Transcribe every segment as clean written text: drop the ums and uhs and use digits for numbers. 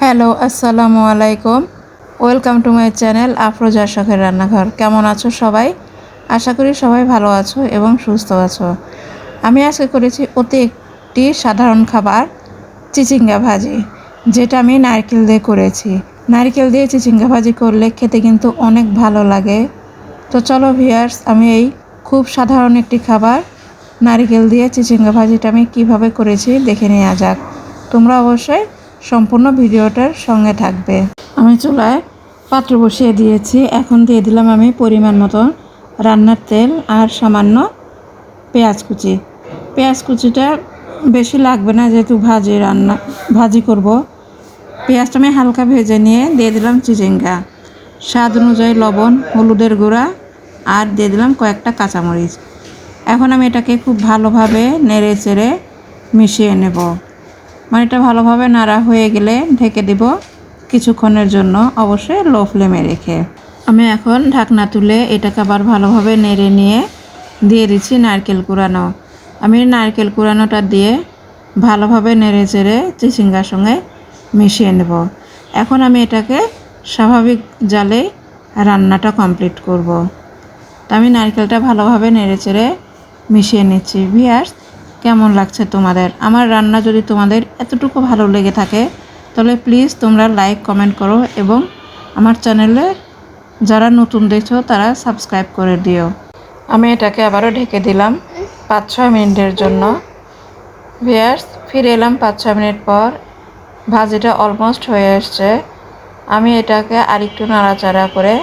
Hello, আসসালামু আলাইকুম। Welcome to my channel Afroza শখের রান্নাঘর। কেমন আছো সবাই? আশা করি সবাই ভালো আছো এবং সুস্থ আছো। আমি আজকে করেছি অতি একটি সাধারণ খাবার, চিচিঙ্গা ভাজি, যেটা আমি নারকেল দিয়ে করেছি। নারকেল দিয়ে চিচিঙ্গা ভাজি করলে খেতে কিন্তু অনেক ভালো লাগে। তো চলো ভিউয়ার্স, আমি এই খুব সাধারণ একটি খাবার নারকেল দিয়ে চিচিঙ্গা ভাজিটা আমি কিভাবে করেছি দেখে নেওয়া যাক। তোমরা অবশ্যই সম্পূর্ণ ভিডিওটার সঙ্গে থাকবে। আমি চুলায় পাত্র বসিয়ে দিয়েছি। এখন দিয়ে দিলাম আমি পরিমাণ মতো রান্নার তেল আর সামান্য পেঁয়াজ কুচি। পেঁয়াজ কুচিটা বেশি লাগবে না, যেহেতু ভাজি করব। পেঁয়াজটা আমি হালকা ভেজে নিয়ে দিয়ে দিলাম চিচিঙ্গা, স্বাদ অনুযায়ী লবণ, হলুদের গুঁড়া আর দিয়ে দিলাম কয়েকটা কাঁচামরিচ। এখন আমি এটাকে খুব ভালোভাবে নেড়ে চেড়ে মিশিয়ে নেব। মানে এটা ভালোভাবে নাড়া হয়ে গেলে ঢেকে দিব কিছুক্ষণের জন্য, অবশ্যই লো ফ্লেমে রেখে। আমি এখন ঢাকনা তুলে এটাকে আবার ভালোভাবে নেড়ে নিয়ে দিয়ে দিচ্ছি নারকেল কুড়ানো। আমি নারকেল কুড়ানোটা দিয়ে ভালোভাবে নেড়ে চেড়ে চিচিঙ্গার সঙ্গে মিশিয়ে নেব। এখন আমি এটাকে স্বাভাবিক জালে রান্নাটা কমপ্লিট করব। তা আমি নারকেলটা ভালোভাবে নেড়ে চেড়ে মিশিয়ে নিচ্ছি। ভিউয়ার্স, কেমন লাগছে তোমাদের? আমার রান্না যদি তোমাদের এতটুকু ভালো লেগে থাকে তাহলে প্লিজ তোমরা লাইক কমেন্ট করো এবং আমার চ্যানেলে যারা নতুন দেখছো তারা সাবস্ক্রাইব করে দিও। আমি এটাকে আবারও ঢেকে দিলাম 5-6 মিনিটের জন্য। ভিউয়ার্স, ফিরে এলাম 5-6 মিনিট পর। ভাজিটা অলমোস্ট হয়ে আসছে। আমি এটাকে আরেকটু নাড়াচাড়া করে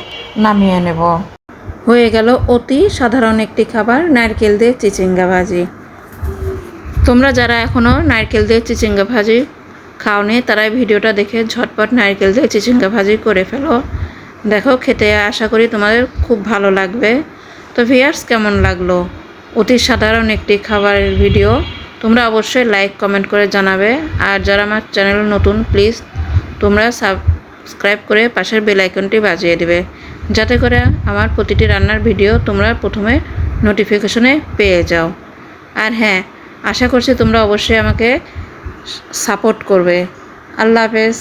নামিয়ে নেব। হয়ে গেল অতি সাধারণ একটি খাবার, নারকেল দিয়ে চিচিঙ্গা ভাজি। তোমরা যারা এখনও নারকেল দিয়ে চিচিঙ্গা ভাজি খাওনি তারা ভিডিওটা দেখে ঝটপট নারকেল দিয়ে চিচিঙ্গা ভাজি করে ফেলো। দেখো, খেতে আশা করি তোমাদের খুব ভালো লাগবে। তো ভিউয়ার্স, কেমন লাগলো অতি সাধারণ একটি খাবারের ভিডিও? তোমরা অবশ্যই লাইক কমেন্ট করে জানাবে। আর যারা আমার চ্যানেল নতুন, প্লিজ তোমরা সাবস্ক্রাইব করে পাশের বেল আইকনটি বাজিয়ে দেবে, যাতে করে আমার প্রতিটি রান্নার ভিডিও তোমরা প্রথমে নোটিফিকেশনে পেয়ে যাও। আর হ্যাঁ, আশা করছি তোমরা অবশ্যই আমাকে সাপোর্ট করবে। আল্লাহ হাফেজ।